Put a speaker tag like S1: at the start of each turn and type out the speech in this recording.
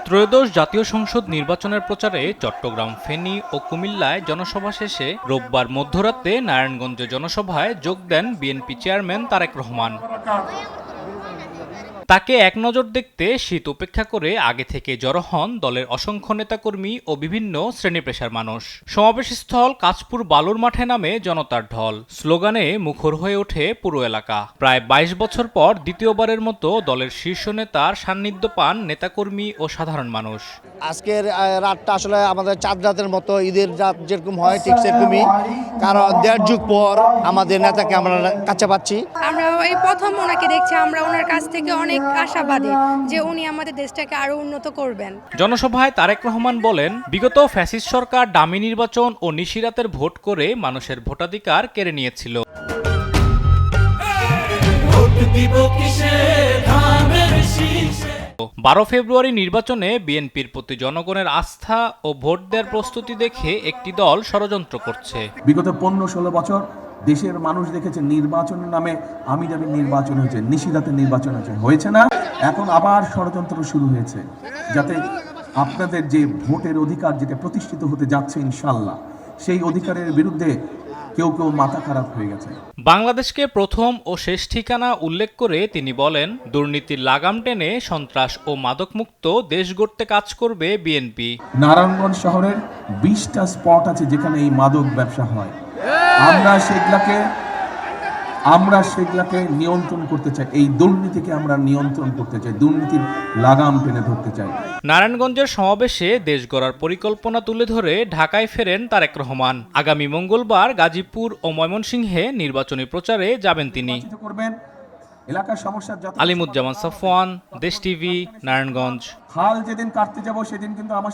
S1: ত্রয়োদশ জাতীয় সংসদ নির্বাচনের প্রচারে চট্টগ্রাম, ফেনী ও কুমিল্লায় জনসভা শেষে রোববার মধ্যরাতে নারায়ণগঞ্জে জনসভায় যোগ দেন বিএনপি চেয়ারম্যান তারেক রহমান। তাকে এক নজর দেখতে শীত উপেক্ষা করে আগে থেকে জড়ো হন দলের অসংখ্য নেতাকর্মী ও বিভিন্ন শ্রেণী পেশার মানুষ। সমাবেশস্থল কাঁচপুর বালুর মাঠে নামে জনতার ঢল, স্লোগানে মুখর হয়ে ওঠে পুরো এলাকা। প্রায় ২২ বছর পর দ্বিতীয়বারের মতো দলের শীর্ষ নেতার সান্নিধ্য পান নেতাকর্মী ও সাধারণ মানুষ।
S2: আজকের রাতটা আসলে আমাদের চাঁদ রাতের মতো, ঈদের রাত যেরকম হয় ঠিক সেরকমই, কারণ ১.৫ যুগ পর আমাদের নেতাকে আমরা কাছে পাচ্ছি।
S3: আমরা এই প্রথম ওনাকে দেখছি, আমরা ওনার কাছ থেকে অনেক আশাবাদী যে উনি আমাদের দেশটাকে আরো উন্নত করবেন।
S1: জনসভায় তারেক রহমান বলেন, বিগত ফ্যাসিস্ট সরকার ডামি নির্বাচন ও নিশিরাতের ভোট করে মানুষের ভোটাধিকার কেড়ে নিয়েছিল। ১২ ফেব্রুয়ারি নির্বাচনে বিএনপির প্রতি জনগণের আস্থা ও ভোট দেওয়ার প্রস্তুতি দেখে একটি দল ষড়যন্ত্র করছে।
S4: বিগত ১৫-১৬ বছর দেশের মানুষ দেখেছে নির্বাচনের নামে আমি যাবি নির্বাচন হয়েছে, নিশিরাতের নির্বাচন হয়েছে না। এখন আবার ষড়যন্ত্র শুরু হয়েছে যাতে আপনাদের যে ভোটের অধিকার যেটা প্রতিষ্ঠিত হতে যাচ্ছে ইনশাল্লাহ, সেই অধিকারের বিরুদ্ধে কেউ কেউ মাথা খারাপ হয়ে গেছে।
S1: বাংলাদেশকে প্রথম ও শেষ ঠিকানা উল্লেখ করে তিনি বলেন, দুর্নীতির লাগাম টেনে সন্ত্রাস ও মাদকমুক্ত দেশ গড়তে কাজ করবে বিএনপি।
S4: নারায়ণগঞ্জ শহরের ২০টা স্পট আছে যেখানে এই মাদক ব্যবসা হয়। আমরা সেগুলাকে নিয়ন্ত্রণ করতে চাই, এই দুর্নীতিকে আমরা নিয়ন্ত্রণ করতে চাই, দুর্নীতির লাগাম টেনে ধরতে চাই।
S1: নারায়ণগঞ্জের সমাবেশে দেশ গড়ার পরিকল্পনা তুলে ধরে ঢাকায় ফেরেন তারেক রহমান। আগামী মঙ্গলবার গাজীপুর ও ময়মনসিংহে নির্বাচনী প্রচারে যাবেন তিনি। আলিমুজ্জামান সাফওয়ান, দেশ টিভি, নারায়ণগঞ্জ।
S4: হাল যেদিন কাটতে যাব সেদিন কিন্তু আমার